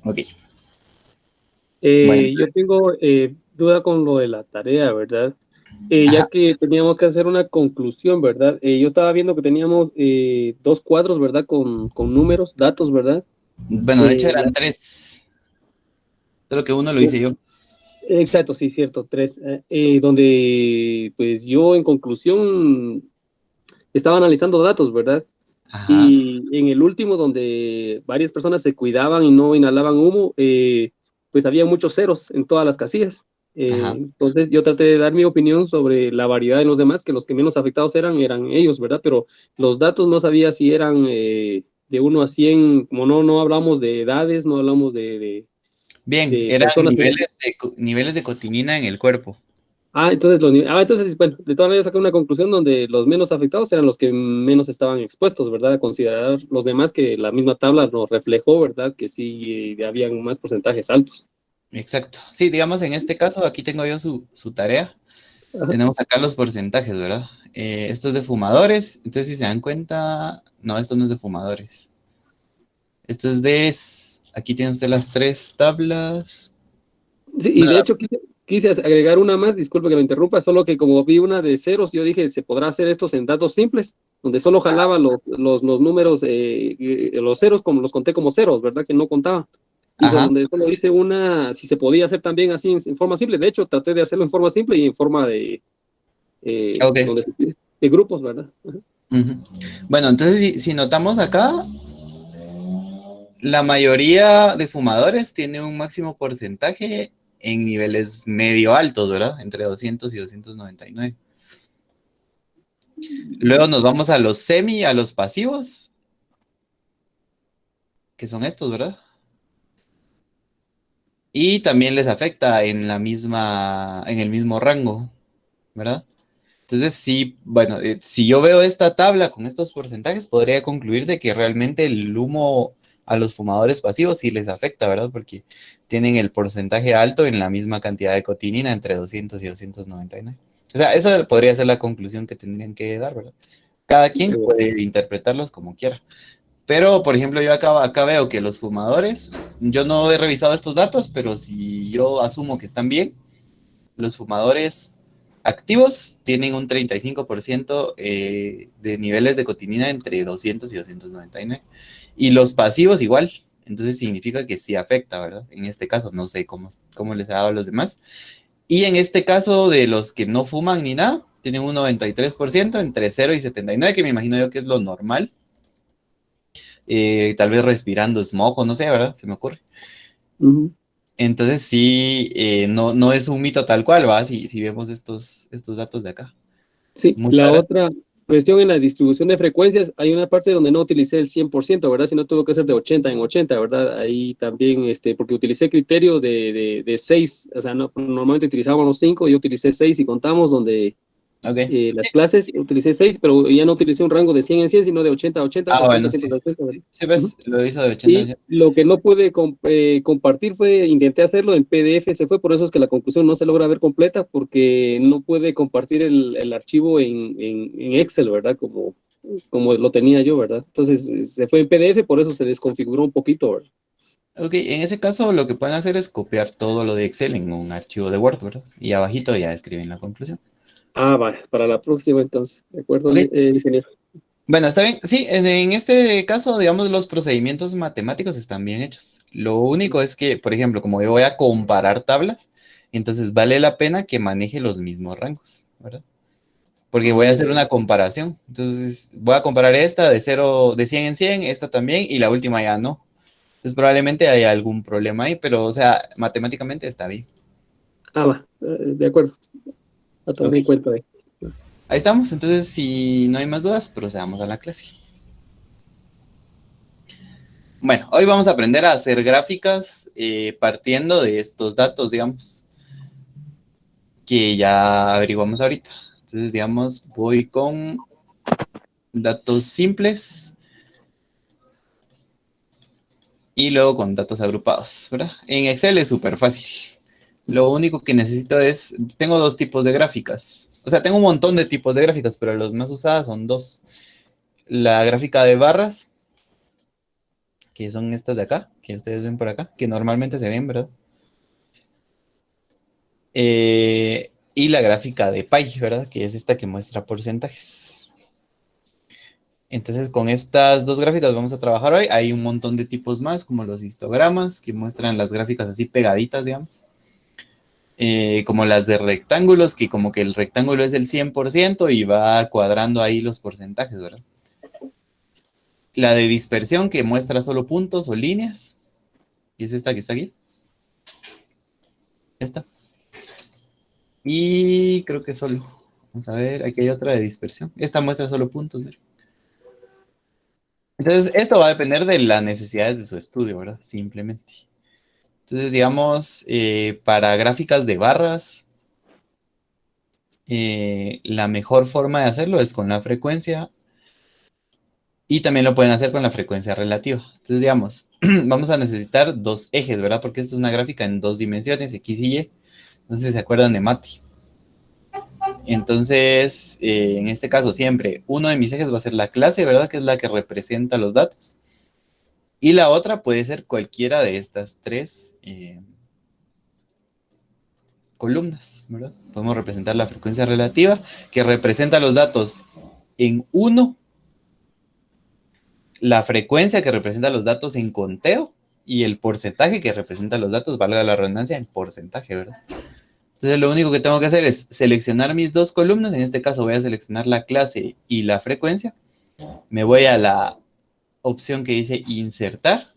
Ok, bueno, Yo tengo duda con lo de la tarea, ¿verdad? ajá. Ya que teníamos que hacer una conclusión, ¿verdad? Yo estaba viendo que teníamos dos cuadros, ¿verdad? Con números, datos, ¿verdad? Bueno, de hecho Eh, eran la- tres, solo que uno lo hice yo. exacto, sí, cierto, tres. Donde, pues yo en conclusión estaba analizando datos, ¿verdad? Ajá, Y en el último, donde varias personas se cuidaban y no inhalaban humo, pues había muchos ceros en todas las casillas. ajá. Entonces yo traté de dar mi opinión sobre la variedad de los demás, que los que menos afectados eran ellos, ¿verdad? Pero los datos no sabía si eran de 1 a 100, como no hablamos de edades, no hablamos Bien, de eran personas en sí. niveles de cotinina en el cuerpo. Entonces, bueno, de todas maneras saqué una conclusión donde los menos afectados eran los que menos estaban expuestos, ¿verdad? A considerar los demás que la misma tabla nos reflejó, ¿verdad? Que sí habían más porcentajes altos. Exacto. Sí, digamos en este caso, aquí tengo yo su tarea. Ajá. Tenemos acá los porcentajes, ¿verdad? Esto es de fumadores, entonces si se dan cuenta, no, esto no es de fumadores. Esto es aquí tiene usted las tres tablas. Sí, y Bueno, de hecho quise agregar una más, disculpe que lo interrumpa, solo que como vi una de ceros, yo dije, ¿se podrá hacer estos en datos simples? Donde solo jalaba los números, los ceros, como los conté como ceros, ¿verdad? Que no contaba. Y ajá, donde solo hice una, si se podía hacer también así en forma simple. De hecho, traté de hacerlo en forma simple y en forma ok. de grupos, ¿verdad? Ajá. Ujú. Bueno, entonces si notamos acá, la mayoría de fumadores tiene un máximo porcentaje en niveles medio altos, ¿verdad? Entre 200 y 299. Luego nos vamos a los a los pasivos, que son estos, ¿verdad? Y también les afecta en el mismo rango, ¿verdad? Entonces, sí, bueno, si yo veo esta tabla con estos porcentajes, podría concluir de que realmente el humo a los fumadores pasivos sí les afecta, ¿verdad? Porque tienen el porcentaje alto en la misma cantidad de cotinina, entre 200 y 299. O sea, esa podría ser la conclusión que tendrían que dar, ¿verdad? Cada quien puede interpretarlos como quiera. Pero, por ejemplo, yo acá veo que los fumadores, yo no he revisado estos datos, pero si yo asumo que están bien, los fumadores activos tienen un 35% de niveles de cotinina entre 200 y 299. Y los pasivos igual. Entonces significa que sí afecta, ¿verdad? En este caso, no sé cómo les ha dado a los demás. Y en este caso de los que no fuman ni nada, tienen un 93% entre 0 y 79, que me imagino yo que es lo normal. Tal vez respirando smog o no sé, ¿verdad? Se me ocurre. Ujú. Entonces sí, no es un mito tal cual, ¿va? Si vemos estos datos de acá. Sí, Muchas la gracias. otra cuestión en la distribución de frecuencias, hay una parte donde no utilicé el 100%, ¿verdad? Sino tuvo que ser de 80 en 80, ¿verdad? Ahí también, porque utilicé criterio de 6, o sea, no, normalmente utilizábamos 5, yo utilicé 6 y contamos donde Ok. las Sí. clases utilicé 6, pero ya no utilicé un rango de 100 en 100, sino de 80 a 80, Ah, 80, bueno, sí. 100, 80, ¿verdad? Sí, Ujú. ves, lo hizo de 80 a Y 100. lo que no pude compartir fue, intenté hacerlo en PDF, se fue, por eso es que la conclusión no se logra ver completa, porque no pude compartir el archivo en Excel, ¿verdad? Como lo tenía yo, ¿verdad? Entonces se fue en PDF, por eso se desconfiguró un poquito, ¿verdad? Ok, en ese caso lo que pueden hacer es copiar todo lo de Excel en un archivo de Word, ¿verdad? Y abajito ya escriben la conclusión. Ah, va, para la próxima entonces, ¿de acuerdo, Ok, ingeniero? bueno, está bien. Sí, en este caso, digamos, los procedimientos matemáticos están bien hechos. Lo único es que, por ejemplo, como yo voy a comparar tablas, entonces vale la pena que maneje los mismos rangos, ¿verdad? Porque voy a Ah, hacer una comparación. Entonces, voy a comparar esta de 0, de 100 en 100, esta también, y la última ya no. Entonces, probablemente haya algún problema ahí, pero, o sea, matemáticamente está bien. va, de acuerdo, a tomar Ok, en cuenta ahí. ahí estamos. Entonces, si no hay más dudas, procedamos a la clase. Bueno, hoy vamos a aprender a hacer gráficas partiendo de estos datos, digamos, que ya averiguamos ahorita. Entonces, digamos, voy con datos simples y luego con datos agrupados, ¿verdad? En Excel es súper fácil. Lo único que necesito tengo dos tipos de gráficas. O sea, tengo un montón de tipos de gráficas, pero los más usadas son dos. La gráfica de barras que son estas de acá, que ustedes ven por acá, que normalmente se ven, ¿verdad? Y la gráfica de pie, ¿verdad? Que es esta que muestra porcentajes. Entonces, con estas dos gráficas vamos a trabajar hoy. Hay un montón de tipos más, como los histogramas, que muestran las gráficas así pegaditas, digamos. Como las de rectángulos, que como que el rectángulo es el 100% y va cuadrando ahí los porcentajes, ¿verdad? La de dispersión, que muestra solo puntos o líneas, y es esta que está aquí. Esta. Y creo que solo. Vamos a ver, aquí hay otra de dispersión. Esta muestra solo puntos, ¿verdad? Entonces, esto va a depender de las necesidades de su estudio, ¿verdad? Simplemente. Entonces, digamos, para gráficas de barras, la mejor forma de hacerlo es con la frecuencia y también lo pueden hacer con la frecuencia relativa. Entonces, digamos, vamos a necesitar dos ejes, ¿verdad? Porque esto es una gráfica en dos dimensiones, X y Y. No sé si se acuerdan de Mati. Entonces, en este caso, siempre uno de mis ejes va a ser la clase, ¿verdad? Que es la que representa los datos. Y la otra puede ser cualquiera de estas tres columnas, ¿verdad? Podemos representar la frecuencia relativa, que representa los datos en uno, la frecuencia que representa los datos en conteo, y el porcentaje que representa los datos, valga la redundancia, en porcentaje, ¿verdad? Entonces lo único que tengo que hacer es seleccionar mis dos columnas, en este caso voy a seleccionar la clase y la frecuencia, me voy a la opción que dice insertar,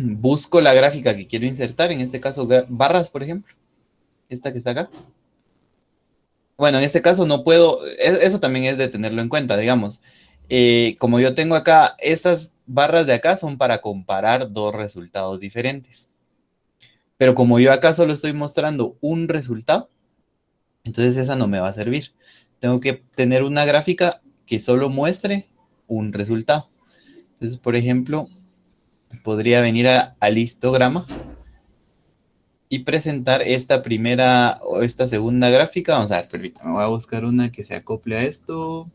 busco la gráfica que quiero insertar, en este caso barras, por ejemplo, esta que está acá. Bueno, en este caso no puedo, eso también es de tenerlo en cuenta, digamos. Como yo tengo acá, estas barras de acá son para comparar dos resultados diferentes. Pero como yo acá solo estoy mostrando un resultado, entonces esa no me va a servir. Tengo que tener una gráfica que solo muestre un resultado. Entonces, por ejemplo, podría venir al histograma y presentar esta primera o esta segunda gráfica. Vamos a ver, permítame, voy a buscar una que se acople a esto.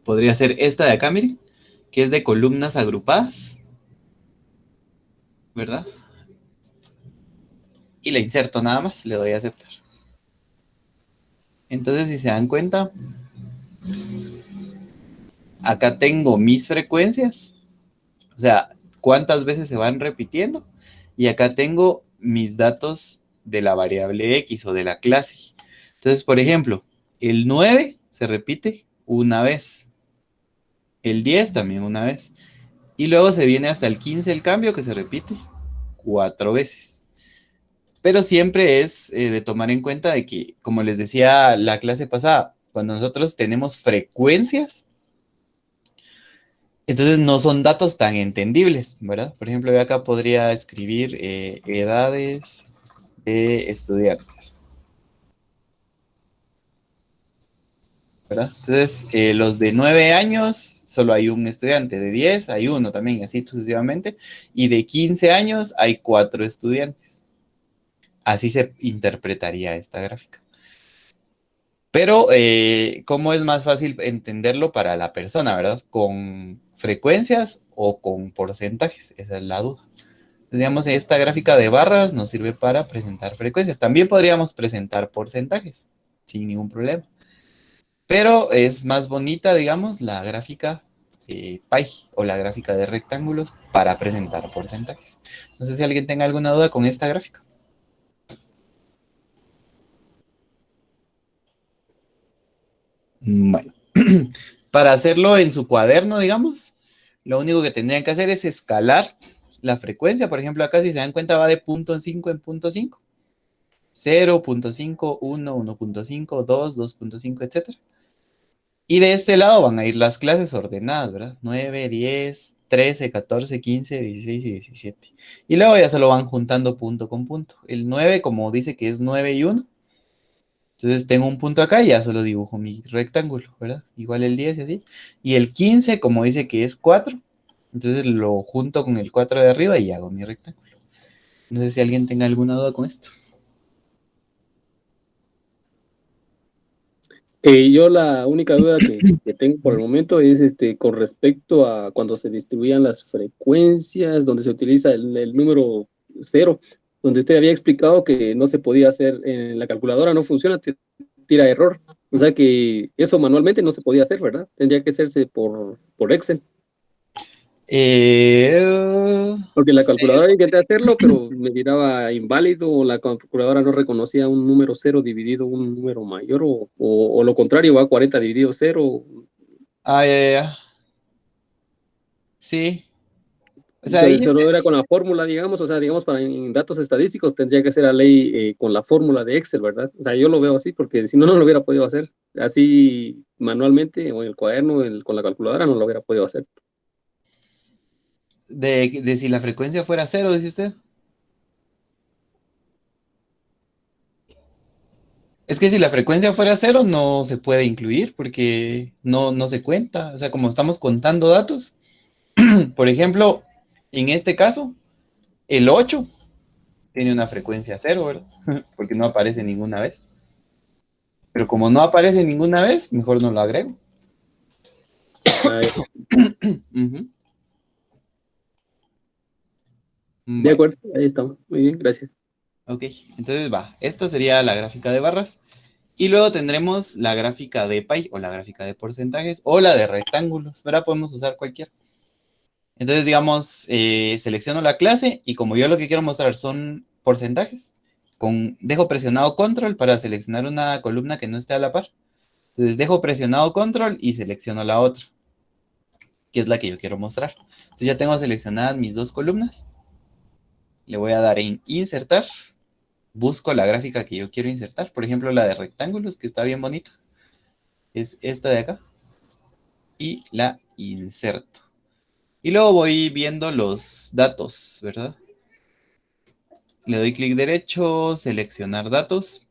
Podría ser esta de acá, miren, que es de columnas agrupadas, ¿verdad? Y la inserto nada más, le doy a aceptar. Entonces, si se dan cuenta, acá tengo mis frecuencias, o sea, cuántas veces se van repitiendo, y acá tengo mis datos de la variable X o de la clase. Entonces, por ejemplo, el 9 se repite una vez, el 10 también una vez, y luego se viene hasta el 15 el cambio que se repite 4 veces. Pero siempre es de tomar en cuenta de que, como les decía la clase pasada, cuando nosotros tenemos frecuencias, entonces no son datos tan entendibles, ¿verdad? Por ejemplo, yo acá podría escribir edades de estudiantes, ¿verdad? Entonces, los de 9 años, solo hay un estudiante, de 10 hay uno también, así sucesivamente, y de 15 años hay 4 estudiantes. Así se interpretaría esta gráfica. Pero, ¿cómo es más fácil entenderlo para la persona, verdad? ¿Con frecuencias o con porcentajes? Esa es la duda. Digamos, esta gráfica de barras nos sirve para presentar frecuencias. También podríamos presentar porcentajes, sin ningún problema. Pero es más bonita, digamos, la gráfica pie o la gráfica de rectángulos para presentar porcentajes. No sé si alguien tenga alguna duda con esta gráfica. Bueno, para hacerlo en su cuaderno, digamos, lo único que tendrían que hacer es escalar la frecuencia. Por ejemplo, acá si se dan cuenta va de punto 5 en punto 5. 0.5, 1, 1.5, 2, 2.5, etcétera. Y de este lado van a ir las clases ordenadas, ¿verdad? 9, 10, 13, 14, 15, 16 y 17. Y luego ya se lo van juntando punto con punto. El 9, como dice que es 9 y 1, entonces tengo un punto acá y ya solo dibujo mi rectángulo, ¿verdad? Igual el 10 y así. Y el 15, como dice que es 4, entonces lo junto con el 4 de arriba y hago mi rectángulo. No sé si alguien tenga alguna duda con esto. Yo la única duda que tengo por el momento es con respecto a cuando se distribuían las frecuencias, donde se utiliza el número cero, donde usted había explicado que no se podía hacer en la calculadora, no funciona, tira error. O sea que eso manualmente no se podía hacer, ¿verdad? Tendría que hacerse por Excel. Porque la Sí. calculadora intenté hacerlo, pero me tiraba inválido, o la calculadora no reconocía un número cero dividido un número mayor, o lo contrario, va 40 dividido cero. Ah, ya, ya, ya. Sí. O sea, ahí Entonces, solo era con la fórmula, digamos, o sea, digamos, para en datos estadísticos tendría que ser la ley con la fórmula de Excel, ¿verdad? O sea, yo lo veo así, porque si no, no lo hubiera podido hacer. Así manualmente, o en el cuaderno, con la calculadora, no lo hubiera podido hacer. de si la frecuencia fuera cero, dice usted. Es que si la frecuencia fuera cero, no se puede incluir porque no se cuenta. O sea, como estamos contando datos, por ejemplo, en este caso, el 8 tiene una frecuencia cero, ¿verdad? Porque no aparece ninguna vez. Pero como no aparece ninguna vez, mejor no lo agrego. Ah, Ujú. de Bueno, acuerdo, ahí estamos. Muy bien, gracias. ok. Entonces va. Esta sería la gráfica de barras. Y luego tendremos la gráfica de pie o la gráfica de porcentajes o la de rectángulos, ¿verdad? Podemos usar cualquiera. Entonces, digamos, selecciono la clase y como yo lo que quiero mostrar son porcentajes, dejo presionado control para seleccionar una columna que no esté a la par. Entonces dejo presionado control y selecciono la otra, que es la que yo quiero mostrar. Entonces ya tengo seleccionadas mis dos columnas. Le voy a dar en insertar. Busco la gráfica que yo quiero insertar. Por ejemplo, la de rectángulos, que está bien bonita. Es esta de acá. Y la inserto. Y luego voy viendo los datos, ¿verdad? Le doy clic derecho, seleccionar datos.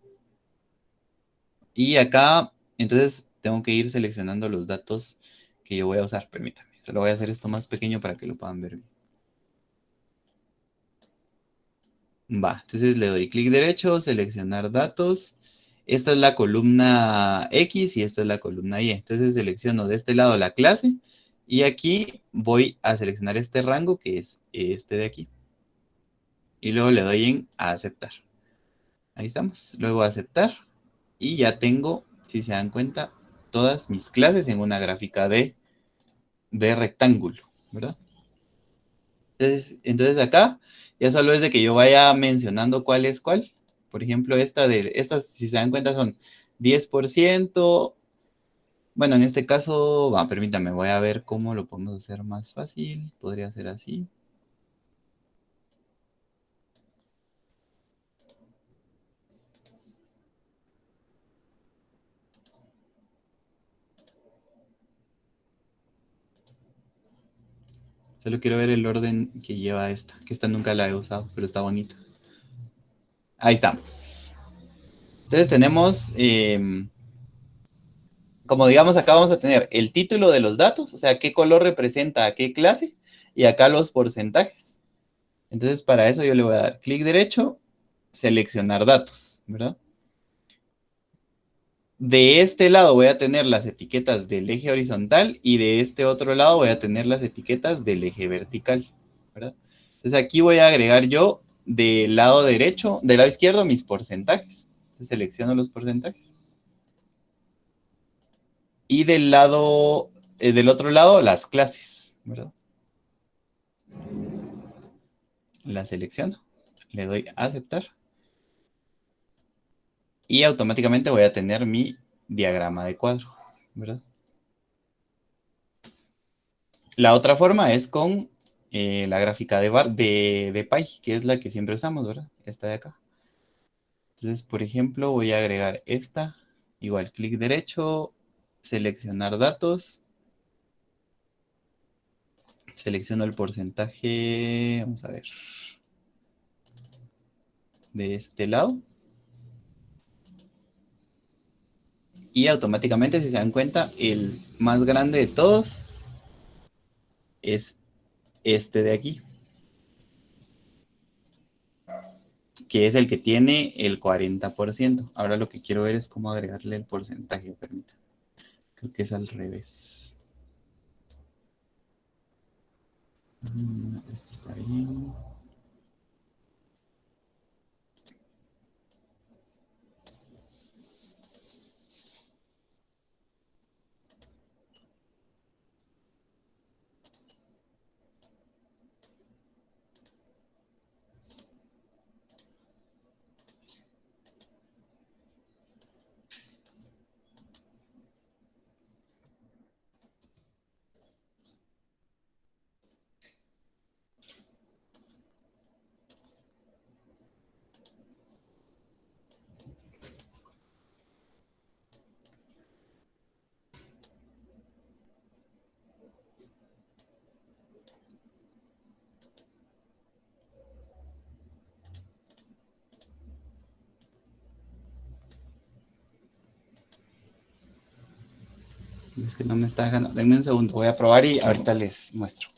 Y acá, entonces, tengo que ir seleccionando los datos que yo voy a usar. Permítame. Solo voy a hacer esto más pequeño para que lo puedan ver bien. Va, entonces le doy clic derecho, seleccionar datos. Esta es la columna X y esta es la columna Y. Entonces selecciono de este lado la clase y aquí voy a seleccionar este rango que es este de aquí. Y luego le doy en aceptar. Ahí estamos. Luego aceptar y ya tengo, si se dan cuenta, todas mis clases en una gráfica de rectángulo, ¿verdad? Entonces acá ya solo es de que yo vaya mencionando cuál es cuál. Por ejemplo, estas, si se dan cuenta, son 10%. Bueno, en este caso, permítame, voy a ver cómo lo podemos hacer más fácil. Podría ser así. Solo quiero ver el orden que lleva esta, que esta nunca la he usado, pero está bonita. Ahí estamos. Entonces tenemos, como digamos, acá vamos a tener el título de los datos, o sea, qué color representa a qué clase, y acá los porcentajes. Entonces, para eso yo le voy a dar clic derecho, seleccionar datos, ¿verdad? De este lado voy a tener las etiquetas del eje horizontal y de este otro lado voy a tener las etiquetas del eje vertical, ¿verdad? Entonces aquí voy a agregar yo del lado derecho, del lado izquierdo mis porcentajes. Entonces selecciono los porcentajes. Y del otro lado las clases, ¿verdad? La selecciono, le doy a aceptar y automáticamente voy a tener mi diagrama de cuadro, ¿verdad? La otra forma es con la gráfica de Py, que es la que siempre usamos, ¿verdad? Esta de acá. Entonces, por ejemplo, voy a agregar esta. Igual, clic derecho, seleccionar datos. Selecciono el porcentaje, vamos a ver, de este lado. Y automáticamente, si se dan cuenta, el más grande de todos es este de aquí. que es el que tiene el 40%. Ahora lo que quiero ver es cómo agregarle el porcentaje, permítame. Creo que es al revés. Esto está bien. Es que no me está dejando. Denme un segundo, voy a probar y ahorita les muestro.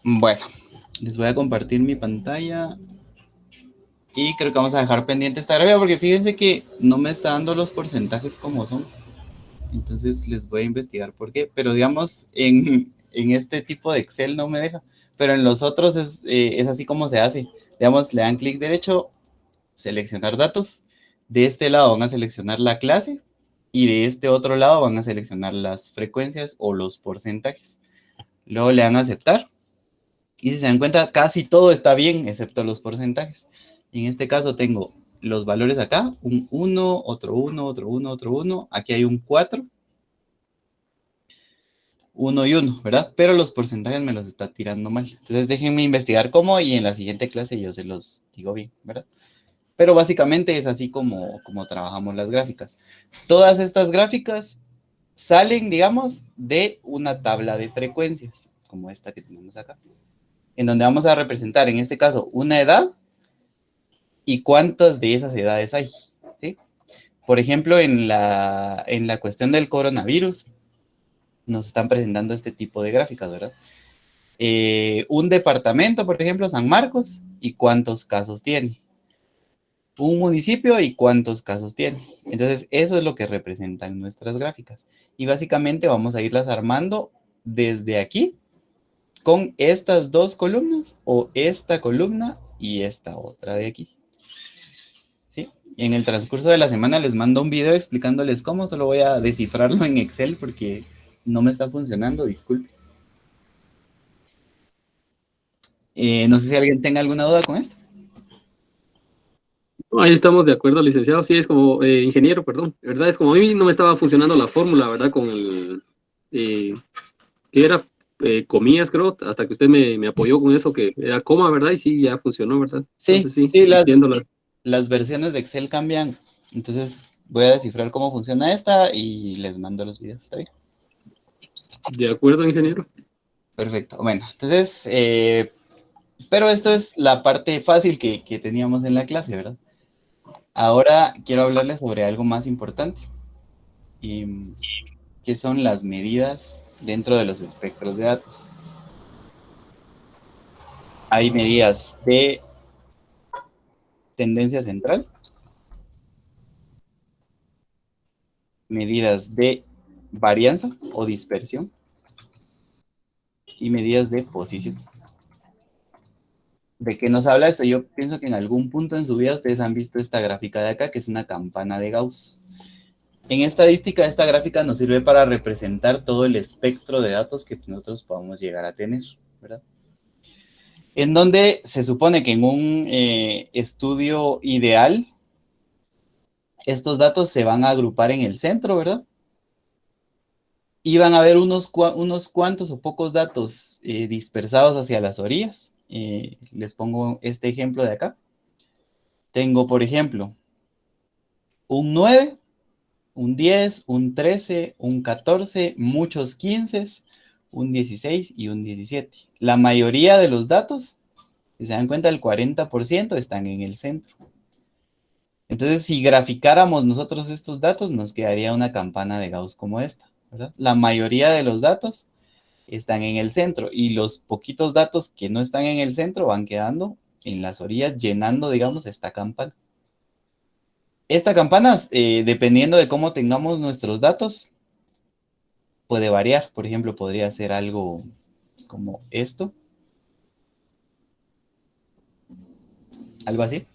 Bueno, les voy a compartir mi pantalla y creo que vamos a dejar pendiente esta gráfica porque fíjense que no me está dando los porcentajes como son. Entonces les voy a investigar por qué. Pero digamos, en este tipo de Excel no me deja. Pero en los otros es así como se hace. Digamos, le dan clic derecho, seleccionar datos. De este lado van a seleccionar la clase y de este otro lado van a seleccionar las frecuencias o los porcentajes. Luego le dan a aceptar. Y si se dan cuenta, casi todo está bien, excepto los porcentajes. Y en este caso tengo los valores acá, un 1, otro 1, otro 1, otro 1. Aquí hay un 4, 1 y 1, ¿verdad? Pero los porcentajes me los está tirando mal. Entonces déjenme investigar cómo y en la siguiente clase yo se los digo bien, ¿verdad? Pero básicamente es así como trabajamos las gráficas. Todas estas gráficas salen, digamos, de una tabla de frecuencias, como esta que tenemos acá, en donde vamos a representar, en este caso, una edad y cuántas de esas edades hay, ¿sí? Por ejemplo, en la cuestión del coronavirus, nos están presentando este tipo de gráficas, ¿verdad? Un departamento, por ejemplo, San Marcos, y cuántos casos tiene. Un municipio y cuántos casos tiene. Entonces, eso es lo que representan nuestras gráficas. Y básicamente vamos a irlas armando desde aquí con estas dos columnas o esta columna y esta otra de aquí. ¿Sí? Y en el transcurso de la semana les mando un video explicándoles cómo, solo voy a descifrarlo en Excel porque no me está funcionando, disculpe. No sé si alguien tenga alguna duda con esto. Ahí estamos de acuerdo, licenciado. Sí, es como ingeniero, perdón. De verdad, es como a mí no me estaba funcionando la fórmula, ¿verdad? Con el, eh, ¿qué era? Comillas, creo, hasta que usted me apoyó con eso, que era coma, ¿verdad? Y sí, ya funcionó, ¿verdad? Sí, Entonces sí, sí, entiendo la. las versiones de Excel cambian. Entonces voy a descifrar cómo funciona esta y les mando los videos. ¿Está bien? De acuerdo, ingeniero. Perfecto. Bueno, entonces, pero esto es la parte fácil que teníamos en la clase, ¿verdad? Ahora quiero hablarles sobre algo más importante, y, que son las medidas dentro de los espectros de datos. Hay medidas de tendencia central, medidas de varianza o dispersión y medidas de posición. ¿De qué nos habla esto? Yo pienso que en algún punto en su vida ustedes han visto esta gráfica de acá, que es una campana de Gauss. En estadística, esta gráfica nos sirve para representar todo el espectro de datos que nosotros podamos llegar a tener, ¿verdad? En donde se supone que en un estudio ideal, estos datos se van a agrupar en el centro, ¿verdad? Y van a haber unos cuantos o pocos datos dispersados hacia las orillas. Les pongo este ejemplo de acá. Tengo, por ejemplo, un 9, un 10, un 13, un 14, muchos 15, un 16 y un 17. La mayoría de los datos, si se dan cuenta, el 40% están en el centro. Entonces, si graficáramos nosotros estos datos, nos quedaría una campana de Gauss como esta, ¿verdad? La mayoría de los datos están en el centro y los poquitos datos que no están en el centro van quedando en las orillas, llenando, digamos, esta campana. Esta campana, dependiendo de cómo tengamos nuestros datos, puede variar. Por ejemplo, podría ser algo como esto, algo así,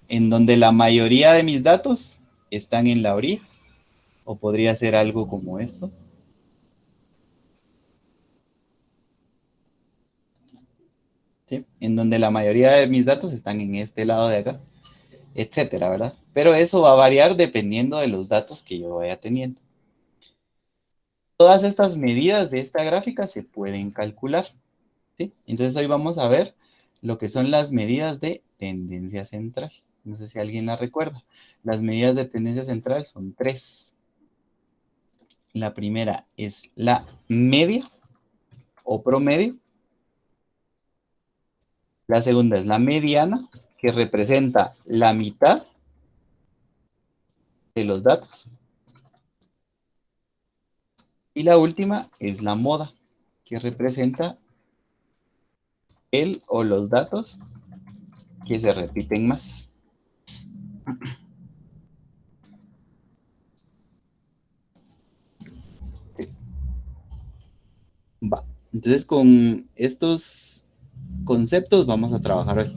en donde la mayoría de mis datos están en la orilla, o podría ser algo como esto, ¿sí? En donde la mayoría de mis datos están en este lado de acá, etcétera, ¿verdad? Pero eso va a variar dependiendo de los datos que yo vaya teniendo. Todas estas medidas de esta gráfica se pueden calcular, ¿sí? Entonces hoy vamos a ver lo que son las medidas de tendencia central. No sé si alguien la recuerda. Las medidas de tendencia central son tres. La primera es la media o promedio. La segunda es la mediana, que representa la mitad de los datos. Y la última es la moda, que representa el o los datos que se repiten más. Sí. Va. Entonces, con estos conceptos vamos a trabajar hoy.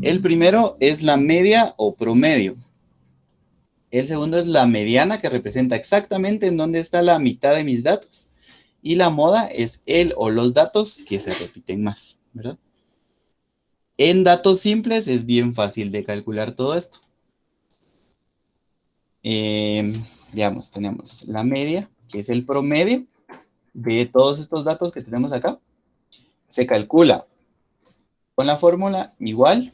El primero es la media o promedio. El segundo es la mediana, que representa exactamente en dónde está la mitad de mis datos. Y la moda es el o los datos que se repiten más, ¿verdad? En datos simples es bien fácil de calcular todo esto. Digamos, tenemos la media, que es el promedio de todos estos datos que tenemos acá. Se calcula con la fórmula igual,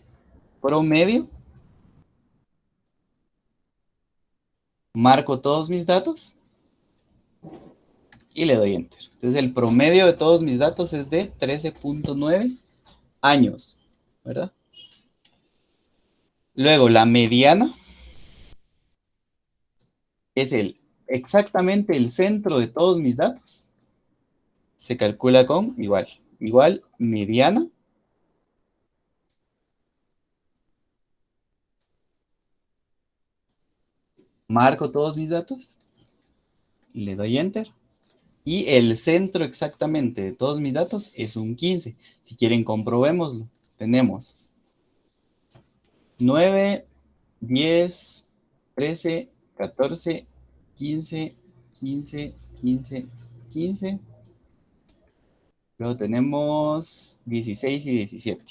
promedio, marco todos mis datos y le doy enter. Entonces el promedio de todos mis datos es de 13.9 años, ¿verdad? Luego la mediana es exactamente el centro de todos mis datos. Se calcula con igual mediana. Marco todos mis datos, le doy enter. Y el centro exactamente de todos mis datos es un 15. Si quieren, comprobémoslo. Tenemos 9, 10, 13, 14, 15, 15, 15, 15. Luego tenemos 16 y 17.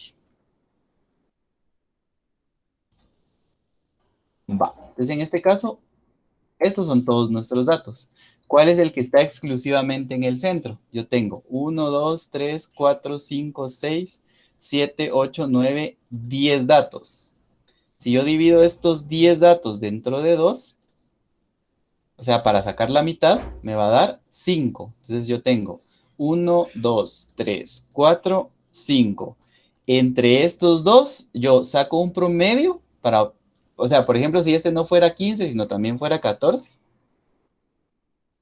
Va. Entonces, en este caso, estos son todos nuestros datos. ¿Cuál es el que está exclusivamente en el centro? Yo tengo 1, 2, 3, 4, 5, 6, 7, 8, 9, 10 datos. Si yo divido estos 10 datos dentro de 2, o sea, para sacar la mitad, me va a dar 5. Entonces yo tengo 1, 2, 3, 4, 5. Entre estos dos, yo saco un promedio para, o sea, por ejemplo, si este no fuera 15, sino también fuera 14.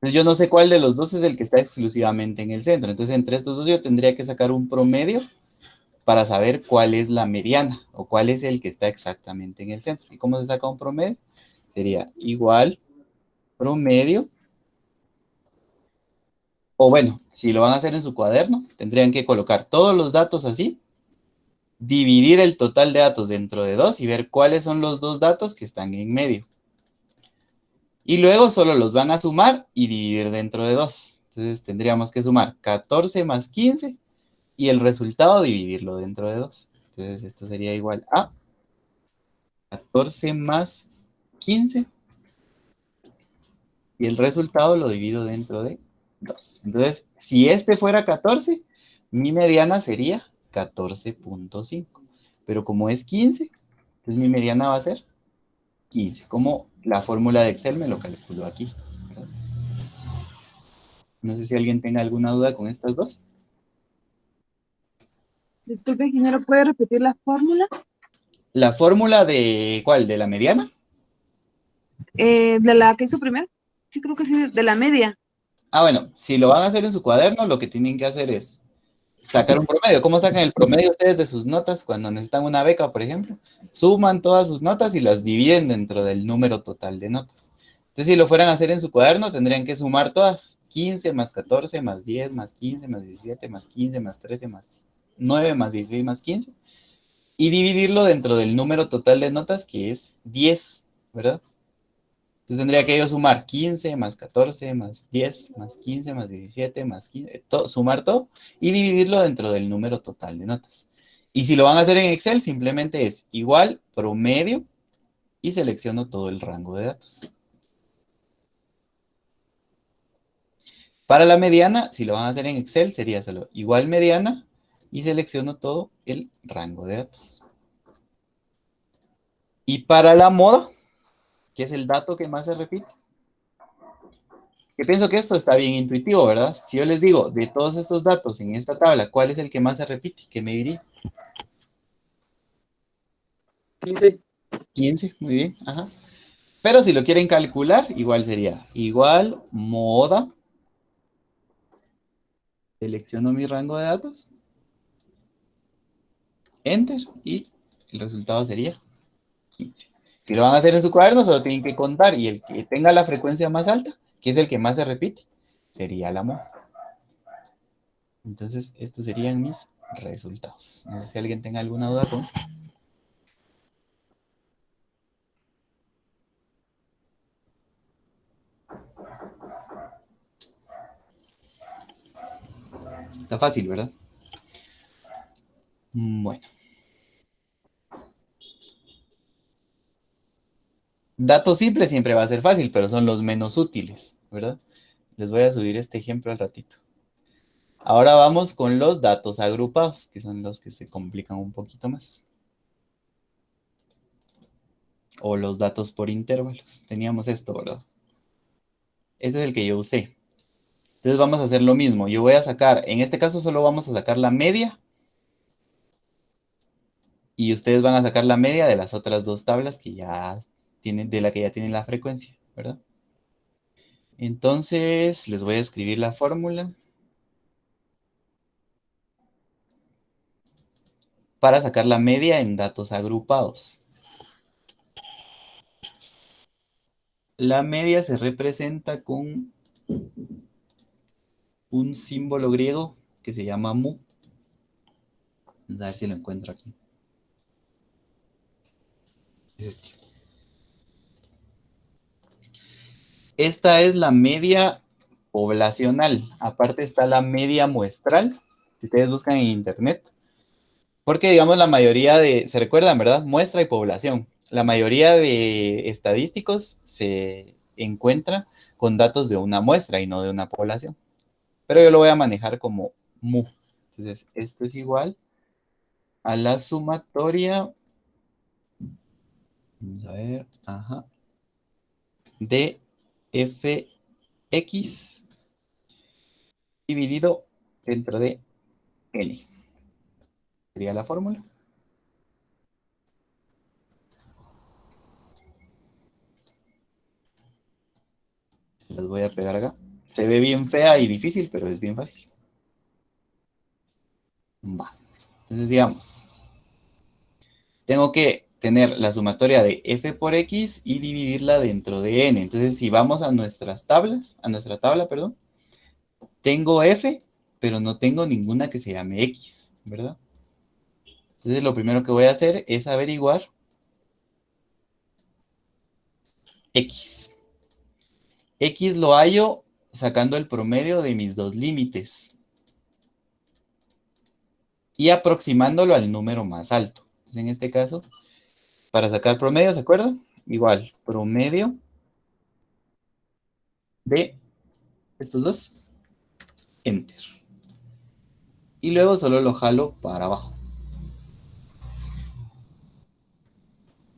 Entonces yo no sé cuál de los dos es el que está exclusivamente en el centro. Entonces entre estos dos yo tendría que sacar un promedio para saber cuál es la mediana o cuál es el que está exactamente en el centro. ¿Y cómo se saca un promedio? Sería igual promedio, o bueno, si lo van a hacer en su cuaderno, tendrían que colocar todos los datos así, dividir el total de datos dentro de 2 y ver cuáles son los dos datos que están en medio. Y luego solo los van a sumar y dividir dentro de 2. Entonces tendríamos que sumar 14 más 15 y el resultado dividirlo dentro de 2. Entonces esto sería igual a 14 más 15 y el resultado lo divido dentro de 2. Entonces, si este fuera 14, mi mediana sería 14.5. Pero como es 15, entonces mi mediana va a ser 15. Como la fórmula de Excel me lo calculó aquí. No sé si alguien tenga alguna duda con estas dos. Disculpe, ingeniero, ¿puede repetir la fórmula? La fórmula de, ¿cuál? ¿De la mediana? ¿De la que hizo primero? Sí, creo que sí, de la media. Ah, bueno, si lo van a hacer en su cuaderno, lo que tienen que hacer es sacar un promedio. ¿Cómo sacan el promedio ustedes de sus notas cuando necesitan una beca, por ejemplo? Suman todas sus notas y las dividen dentro del número total de notas. Entonces, si lo fueran a hacer en su cuaderno, tendrían que sumar todas. 15 más 14 más 10 más 15 más 17 más 15 más 13 más 9 más 16 más 15. Y dividirlo dentro del número total de notas, que es 10, ¿verdad? Entonces tendría que yo sumar 15 más 14 más 10 más 15 más 17 más 15, sumar todo y dividirlo dentro del número total de notas. Y si lo van a hacer en Excel, simplemente es igual promedio y selecciono todo el rango de datos. Para la mediana, si lo van a hacer en Excel, sería solo igual mediana y selecciono todo el rango de datos. Y para la moda, que es el dato que más se repite, que pienso que esto está bien intuitivo, ¿verdad? Si yo les digo, de todos estos datos en esta tabla, ¿cuál es el que más se repite? ¿Qué me diría? 15. 15, muy bien, ajá. Pero si lo quieren calcular, igual sería igual moda. Selecciono mi rango de datos. Enter, y el resultado sería 15. Si lo van a hacer en su cuaderno, solo tienen que contar, y el que tenga la frecuencia más alta, que es el que más se repite, sería la mol. Entonces, estos serían mis resultados. No sé si alguien tenga alguna duda con esto. Está fácil, ¿verdad? Bueno. Datos simples siempre va a ser fácil, pero son los menos útiles, ¿verdad? Les voy a subir este ejemplo al ratito. Ahora vamos con los datos agrupados, que son los que se complican un poquito más. O los datos por intervalos. Teníamos esto, ¿verdad? Ese es el que yo usé. Entonces vamos a hacer lo mismo. Yo voy a sacar, en este caso solo vamos a sacar la media. Y ustedes van a sacar la media de las otras dos tablas que ya tienen, de la que ya tienen la frecuencia, ¿verdad? Entonces les voy a escribir la fórmula para sacar la media en datos agrupados. La media se representa con un símbolo griego que se llama mu. Vamos a ver si lo encuentro aquí. Es este. Esta es la media poblacional. Aparte está la media muestral. Si ustedes buscan en internet. Porque, digamos, la mayoría se recuerdan, ¿verdad? Muestra y población. La mayoría de estadísticos se encuentra con datos de una muestra y no de una población. Pero yo lo voy a manejar como mu. Entonces, esto es igual a la sumatoria, vamos a ver, ajá, de fx dividido dentro de n. Sería la fórmula. Las voy a pegar acá. Se ve bien fea y difícil, pero es bien fácil. Va. Entonces, digamos, tengo que tener la sumatoria de f por x y dividirla dentro de n. Entonces, si vamos a nuestras tablas, a nuestra tabla, perdón, tengo f, pero no tengo ninguna que se llame x, ¿verdad? Entonces, lo primero que voy a hacer es averiguar x. X lo hallo sacando el promedio de mis dos límites y aproximándolo al número más alto. Entonces, en este caso, para sacar promedio, ¿se acuerdan? Igual, promedio de estos dos, enter. Y luego solo lo jalo para abajo.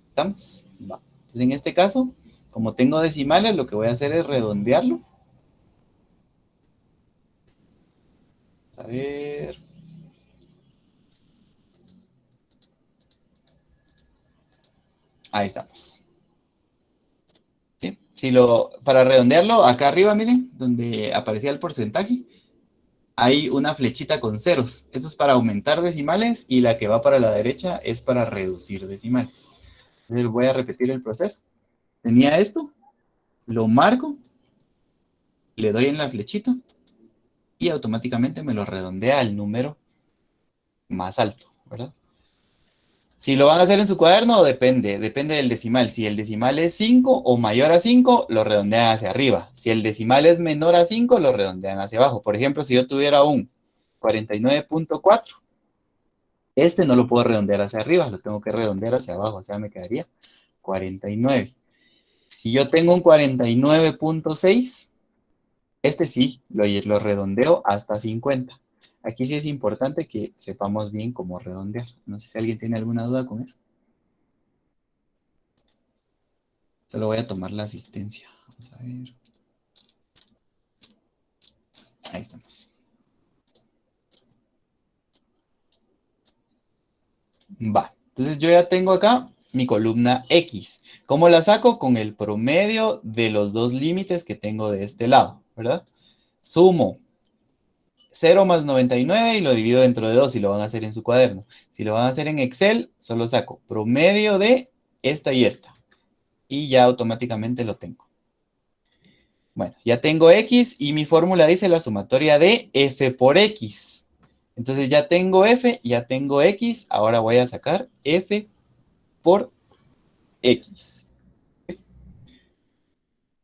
¿Estamos? Va. Entonces, en este caso, como tengo decimales, lo que voy a hacer es redondearlo. A ver. Ahí estamos. ¿Sí? Para redondearlo, acá arriba, miren, donde aparecía el porcentaje, hay una flechita con ceros. Esto es para aumentar decimales y la que va para la derecha es para reducir decimales. Entonces voy a repetir el proceso. Tenía esto, lo marco, le doy en la flechita y automáticamente me lo redondea al número más alto, ¿verdad? Si lo van a hacer en su cuaderno, depende del decimal. Si el decimal es 5 o mayor a 5, lo redondean hacia arriba. Si el decimal es menor a 5, lo redondean hacia abajo. Por ejemplo, si yo tuviera un 49.4, este no lo puedo redondear hacia arriba, lo tengo que redondear hacia abajo, o sea, me quedaría 49. Si yo tengo un 49.6, este sí, lo redondeo hasta 50. Aquí sí es importante que sepamos bien cómo redondear. No sé si alguien tiene alguna duda con eso. Solo voy a tomar la asistencia. Vamos a ver. Ahí estamos. Va. Entonces yo ya tengo acá mi columna X. ¿Cómo la saco? Con el promedio de los dos límites que tengo de este lado, ¿verdad? Sumo 0 más 99 y lo divido dentro de 2 si lo van a hacer en su cuaderno. Si lo van a hacer en Excel, solo saco promedio de esta y esta. Y ya automáticamente lo tengo. Bueno, ya tengo X y mi fórmula dice la sumatoria de F por X. Entonces ya tengo F, ya tengo X. Ahora voy a sacar F por X.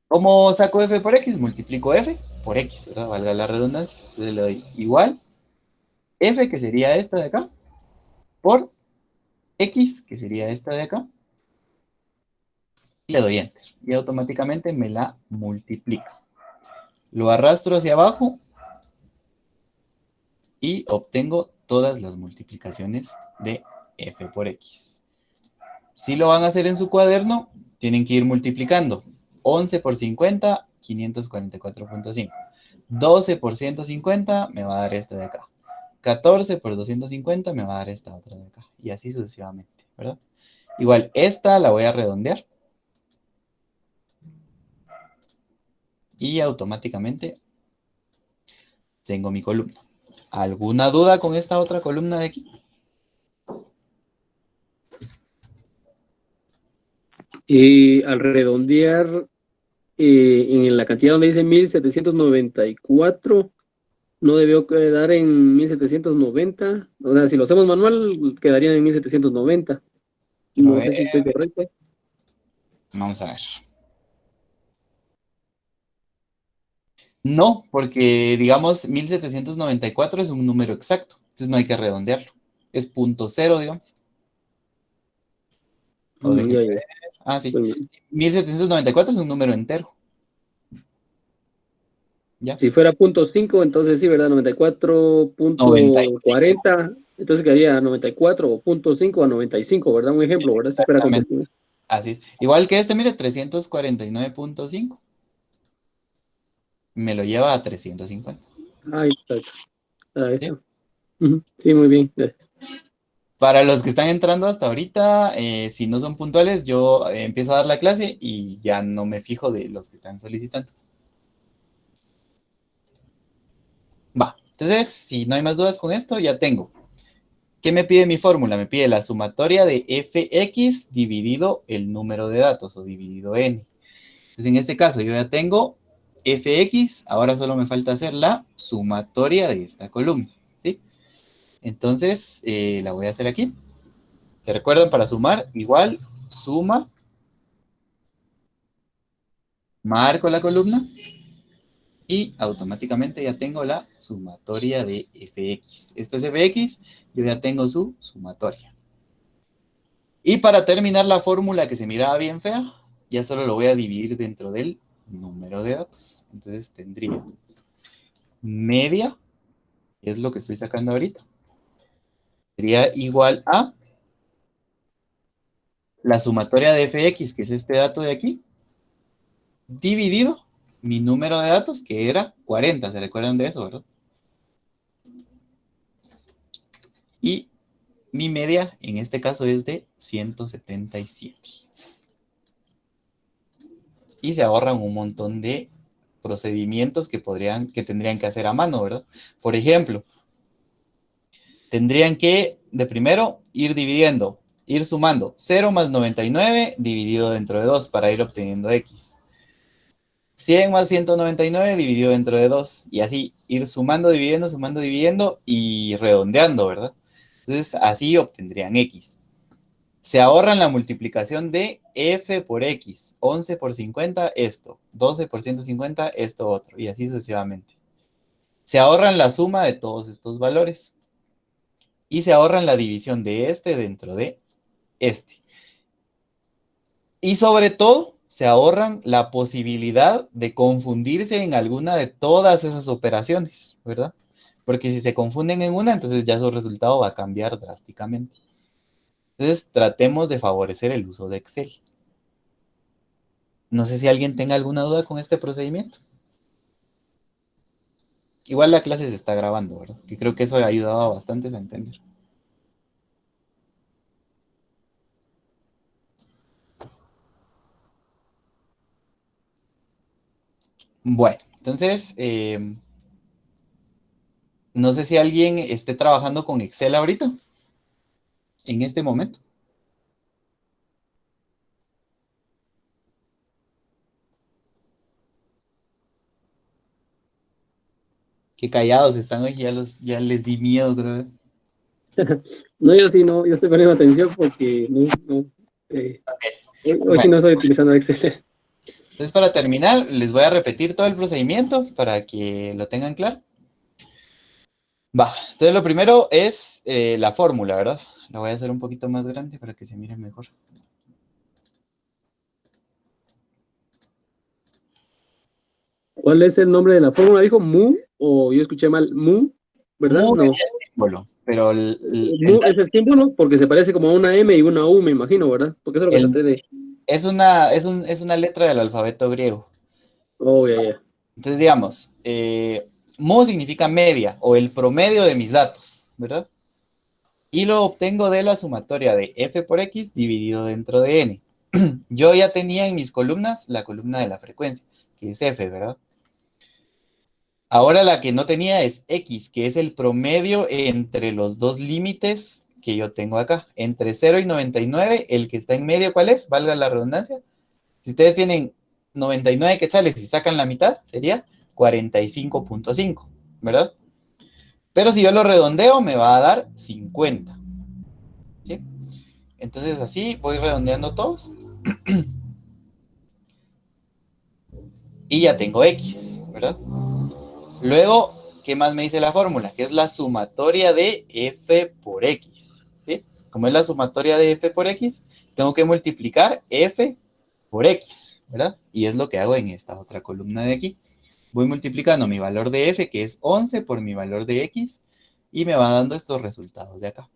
¿Cómo saco F por X? Multiplico F por X, ¿verdad? Valga la redundancia. Entonces le doy igual F, que sería esta de acá, por X, que sería esta de acá. Y le doy Enter. Y automáticamente me la multiplica. Lo arrastro hacia abajo y obtengo todas las multiplicaciones de F por X. Si lo van a hacer en su cuaderno, tienen que ir multiplicando. 11 por 50, 544.5. 12 por 150 me va a dar esta de acá. 14 por 250 me va a dar esta otra de acá. Y así sucesivamente, ¿verdad? Igual, esta la voy a redondear. Y automáticamente tengo mi columna. ¿Alguna duda con esta otra columna de aquí? Al redondear en la cantidad donde dice 1794, no debió quedar en 1790. O sea, si lo hacemos manual, quedaría en 1790. Quiero No ver. sé si estoy correcto. Vamos a ver. No, porque digamos 1794 es un número exacto. Entonces no hay que redondearlo. Es punto cero, digamos. O Ya, déjenme ya. ver. Ah, sí. Bueno, 1794 es un número entero. ¿Ya? si fuera punto 5, entonces sí, ¿verdad? 94 punto 95. 40, entonces quedaría 94 o punto 5 a 95, ¿verdad? Un ejemplo, ¿verdad? Si fuera Exactamente. convertido. Así es. Igual que este, mire, 349.5. Me lo lleva a 350. Ahí está. Ahí ¿Sí? está. Ujú. Sí, muy bien. Gracias. Para los que están entrando hasta ahorita, si no son puntuales, yo empiezo a dar la clase y ya no me fijo de los que están solicitando. Va. Entonces, si no hay más dudas con esto, ya tengo. ¿Qué me pide mi fórmula? Me pide la sumatoria de fx dividido el número de datos o dividido n. Entonces, en este caso, yo ya tengo fx, ahora solo me falta hacer la sumatoria de esta columna. ¿Sí? Entonces, la voy a hacer aquí. ¿Se recuerdan? Para sumar, igual, suma, marco la columna y automáticamente ya tengo la sumatoria de fx. Este es fx, yo ya tengo su sumatoria. Y para terminar la fórmula que se miraba bien fea, ya solo lo voy a dividir dentro del número de datos. Entonces tendría media, que es lo que estoy sacando ahorita, sería igual a la sumatoria de fx, que es este dato de aquí, dividido mi número de datos, que era 40. ¿Se recuerdan de eso, verdad? Y mi media en este caso es de 177. Y se ahorran un montón de procedimientos que tendrían que hacer a mano, ¿verdad? Por ejemplo, tendrían que, de primero, ir dividiendo, ir sumando 0 más 99 dividido dentro de 2 para ir obteniendo x. 100 más 199 dividido dentro de 2. Y así ir sumando, dividiendo y redondeando, ¿verdad? Entonces, así obtendrían x. Se ahorran la multiplicación de f por x. 11 por 50, esto. 12 por 150, esto otro. Y así sucesivamente. Se ahorran la suma de todos estos valores. Y se ahorran la división de este dentro de este. Y sobre todo, se ahorran la posibilidad de confundirse en alguna de todas esas operaciones, ¿verdad? Porque si se confunden en una, entonces ya su resultado va a cambiar drásticamente. Entonces, tratemos de favorecer el uso de Excel. No sé si alguien tenga alguna duda con este procedimiento. Igual la clase se está grabando, ¿verdad? Que creo que eso ha ayudado bastante a entender. Bueno, entonces, No sé si alguien esté trabajando con Excel ahorita, en este momento. Qué callados están hoy, ya les di miedo, creo. No, yo sí, no, yo estoy poniendo atención porque eh, hoy sí Bueno, no estoy utilizando Excel. entonces para terminar, les voy a repetir todo el procedimiento para que lo tengan claro. Va, entonces lo primero es la fórmula, ¿verdad? La voy a hacer un poquito más grande para que se mire mejor. ¿Cuál es el nombre de la fórmula? ¿Dijo mu? ¿O yo escuché mal? ¿Mu? ¿Verdad? Mu es No. el símbolo, pero Mu es el símbolo porque se parece como a una M y una U, me imagino, ¿verdad? Porque eso es lo que el- traté de. es una letra del alfabeto griego. Oh, ya, ya. Entonces, digamos, mu significa media o el promedio de mis datos, ¿verdad? Y lo obtengo de la sumatoria de f por x dividido dentro de n. Yo ya tenía en mis columnas la columna de la frecuencia, que es f, ¿verdad? Ahora la que no tenía es x, que es el promedio entre los dos límites que yo tengo acá. Entre 0 y 99, el que está en medio, ¿cuál es? Valga la redundancia. Si ustedes tienen 99 quetzales y sacan la mitad, sería 45.5, ¿verdad? Pero si yo lo redondeo, me va a dar 50, ¿sí? Entonces así voy redondeando todos y ya tengo x, ¿verdad? Luego, ¿qué más me dice la fórmula? Que es la sumatoria de f por x, ¿sí? Como es la sumatoria de f por x, tengo que multiplicar f por x, ¿verdad? Y es lo que hago en esta otra columna de aquí. Voy multiplicando mi valor de f, que es 11, por mi valor de x, y me va dando estos resultados de acá.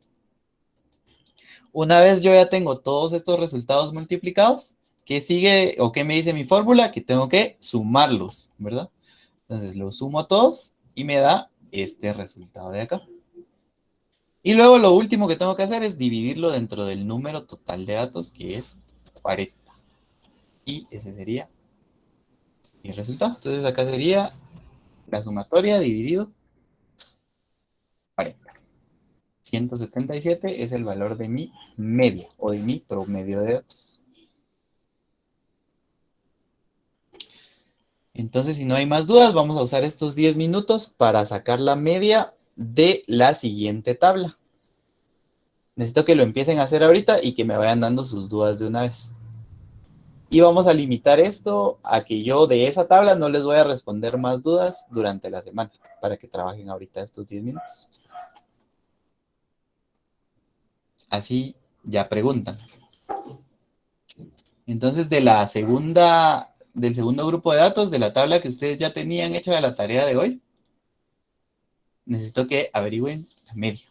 Una vez yo ya tengo todos estos resultados multiplicados, ¿qué sigue o qué me dice mi fórmula? Que tengo que sumarlos, ¿verdad? Entonces los sumo todos y me da este resultado de acá. Y luego lo último que tengo que hacer es dividirlo dentro del número total de datos, que es 40. Y ese sería mi resultado. Entonces acá sería la sumatoria dividido 40. 177 es el valor de mi media o de mi promedio de datos. Entonces, si no hay más dudas, vamos a usar estos 10 minutos para sacar la media de la siguiente tabla. Necesito que lo empiecen a hacer ahorita y que me vayan dando sus dudas de una vez. Y vamos a limitar esto a que yo de esa tabla no les voy a responder más dudas durante la semana, para que trabajen ahorita estos 10 minutos. Así ya preguntan. Entonces, del segundo grupo de datos de la tabla que ustedes ya tenían hecha de la tarea de hoy, necesito que averigüen la media.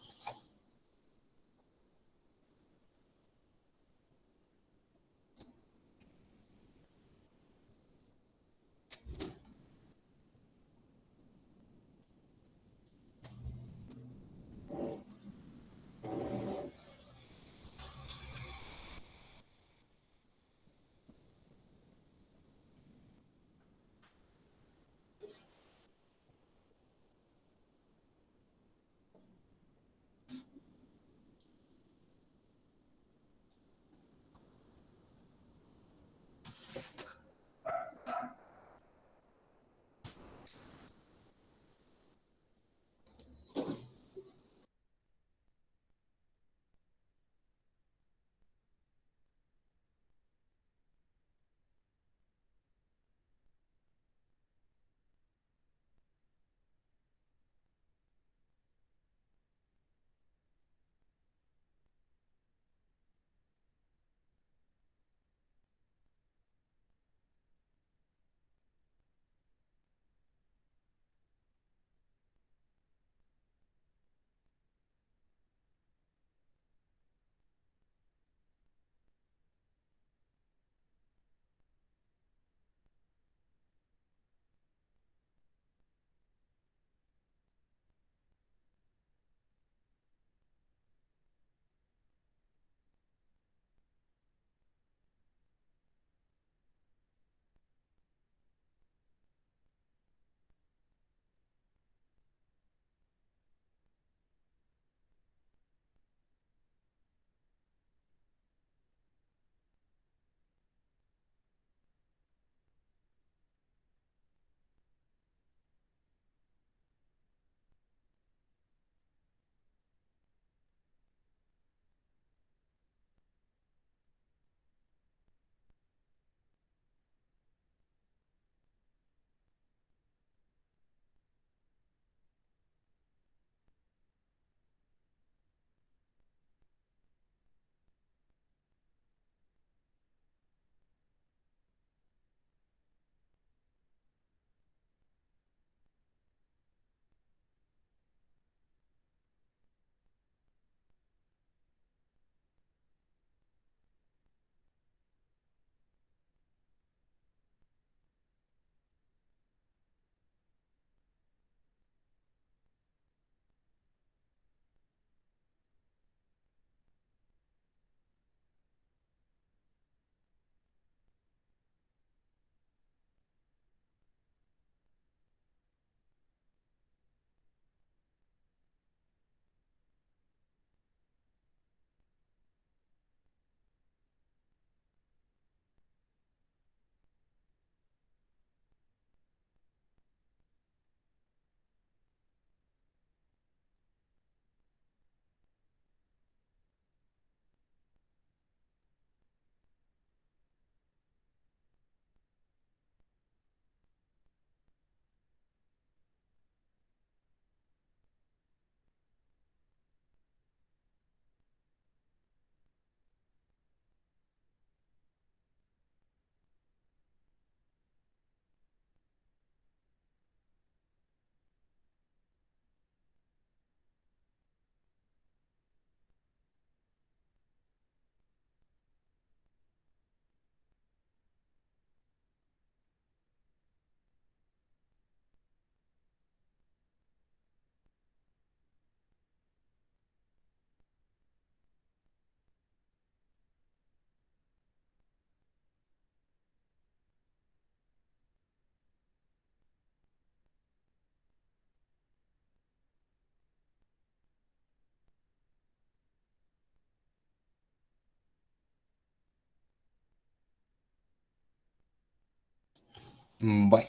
Bueno,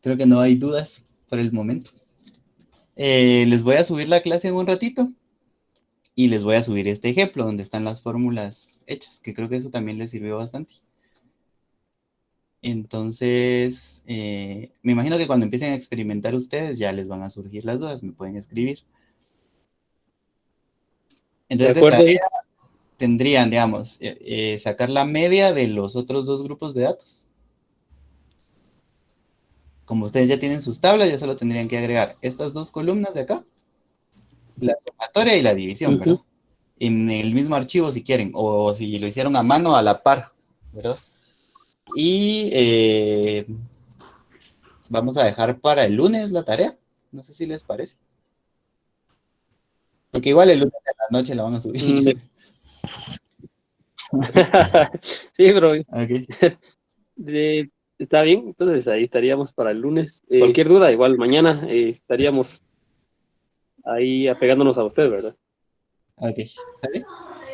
creo que no hay dudas por el momento. Les voy a subir la clase en un ratito y les voy a subir este ejemplo donde están las fórmulas hechas, que creo que eso también les sirvió bastante. Entonces, me imagino que cuando empiecen a experimentar ustedes ya les van a surgir las dudas, me pueden escribir. De Entonces, de acuerdo, tarea tendrían, digamos, sacar la media de los otros dos grupos de datos. Como ustedes ya tienen sus tablas, ya solo tendrían que agregar estas dos columnas de acá, la sumatoria y la división, ¿verdad? Ujú. En el mismo archivo si quieren, o si lo hicieron a mano a la par, ¿verdad? Y vamos a dejar para el lunes la tarea, no sé si les parece. Porque igual el lunes de la noche la van a subir. Mm, Sí, bro. Ok. Está bien, entonces ahí estaríamos para el lunes. Cualquier duda, igual mañana estaríamos ahí apegándonos a usted, ¿verdad? Ok, ¿está bien?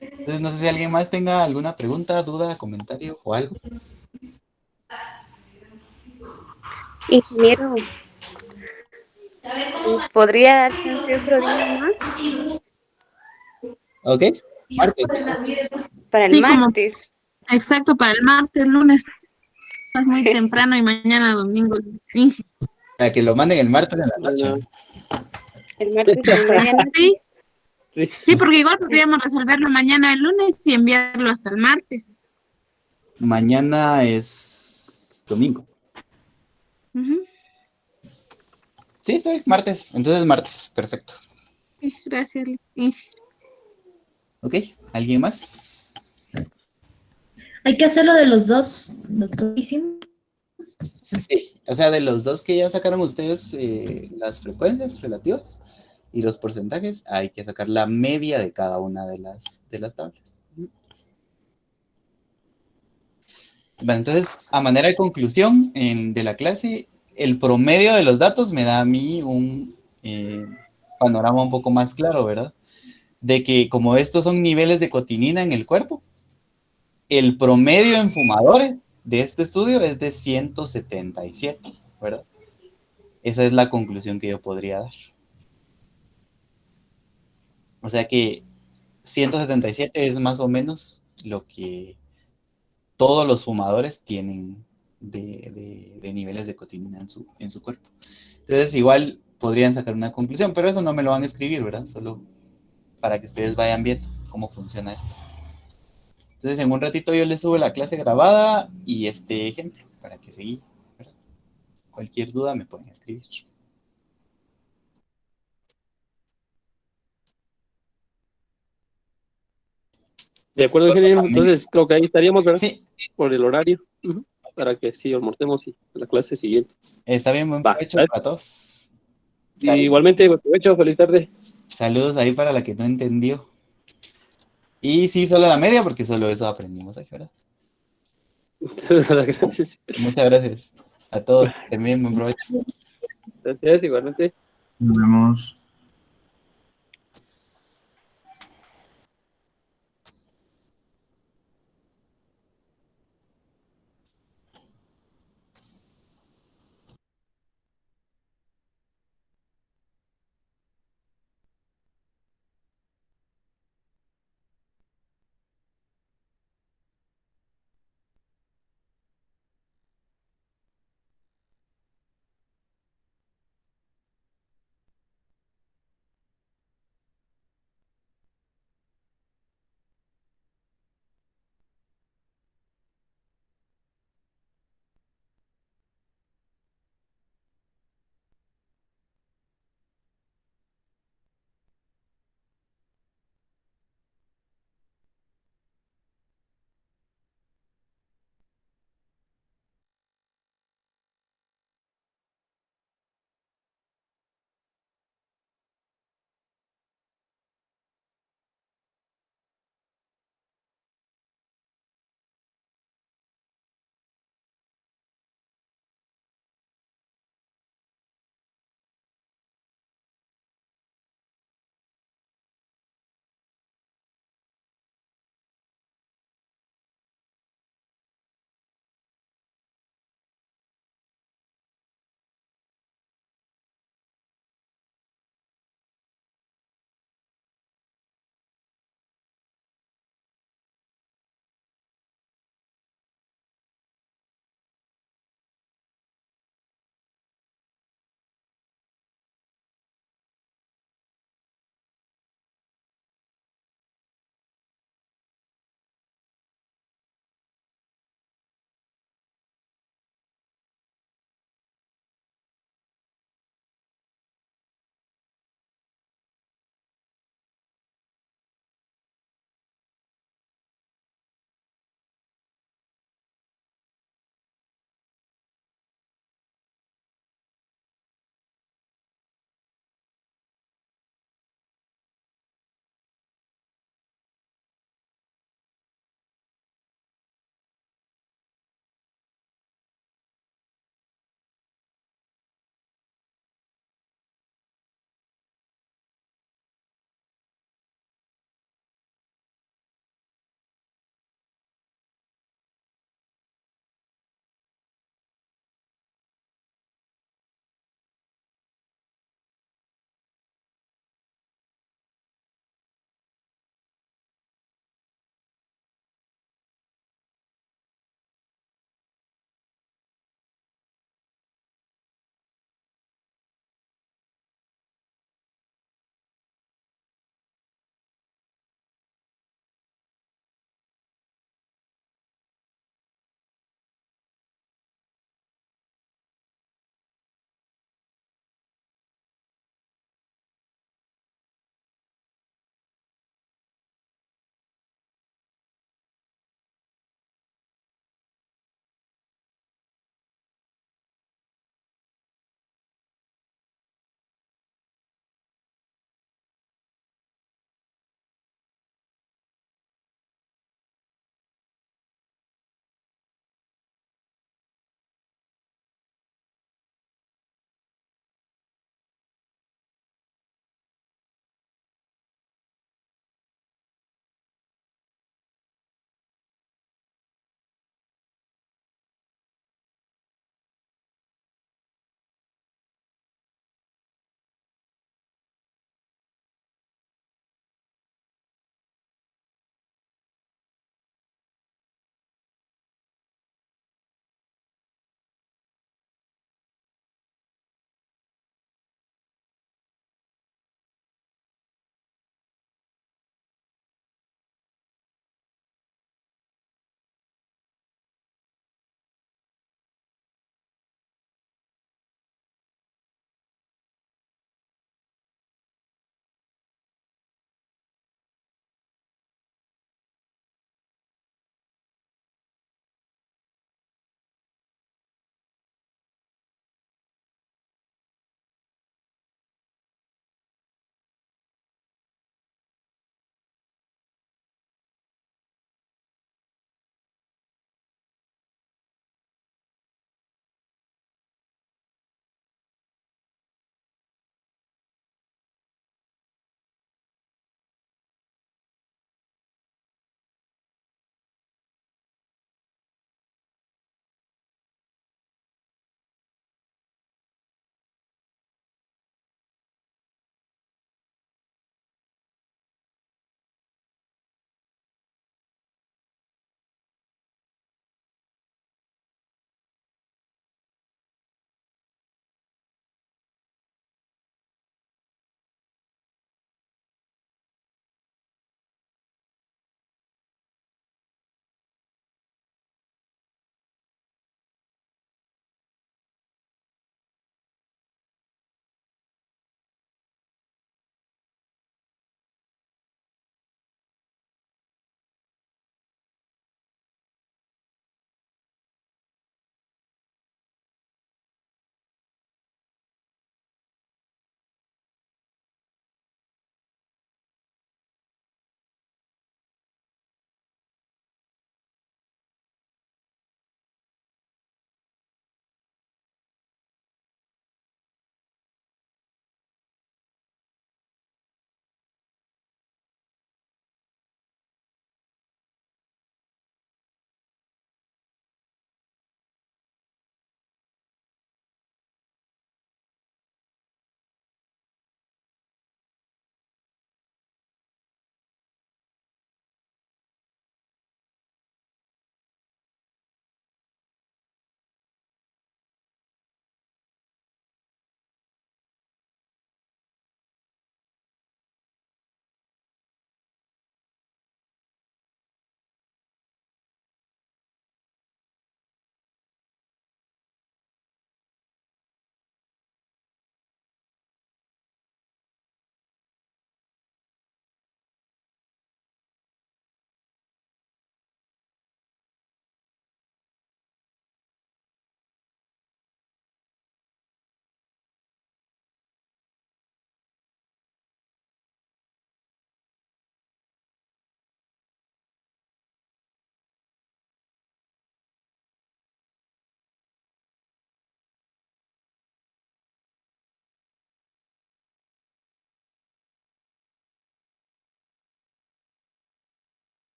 Entonces no sé si alguien más tenga alguna pregunta, duda, comentario o algo. Ingeniero, ¿podría dar chance otro día más? Ok, martes. Para el Sí, como martes. exacto para el martes, lunes. Es muy temprano y mañana domingo. Sí, Para que lo manden el martes en la Bueno, noche. El martes en medianoche. sí, sí. sí, porque igual podríamos resolverlo mañana el lunes y enviarlo hasta el martes. Mañana es domingo. Ujú. Sí, está bien, martes. Entonces martes, perfecto. Sí, gracias. Sí. Ok, ¿alguien más? Hay que hacerlo de los dos, doctor. Sí, o sea, de los dos que ya sacaron ustedes las frecuencias relativas y los porcentajes, hay que sacar la media de cada una de las tablas. Bueno, entonces, a manera de conclusión de la clase, el promedio de los datos me da a mí un panorama un poco más claro, ¿verdad? De que como estos son niveles de cotinina en el cuerpo, el promedio en fumadores de este estudio es de 177, ¿verdad? Esa es la conclusión que yo podría dar. O sea que 177 es más o menos lo que todos los fumadores tienen de niveles de cotinina en su cuerpo. Entonces, igual podrían sacar una conclusión, pero eso no me lo van a escribir, ¿verdad? Solo para que ustedes vayan viendo cómo funciona esto. Entonces, en un ratito yo les subo la clase grabada y este ejemplo para que seguí. Cualquier duda me pueden escribir. De acuerdo, ingeniero. Entonces creo que ahí estaríamos, ¿verdad? Sí, Por el horario. Ujú. Para que sí almorcemos la clase siguiente. está bien, buen Va. provecho para todos. Y igualmente, buen provecho, feliz tarde. Saludos ahí para la que no entendió. Y sí, solo la media, porque solo eso aprendimos aquí, ¿verdad? Gracias. Muchas gracias a todos. También buen provecho. Gracias, igualmente. Nos vemos.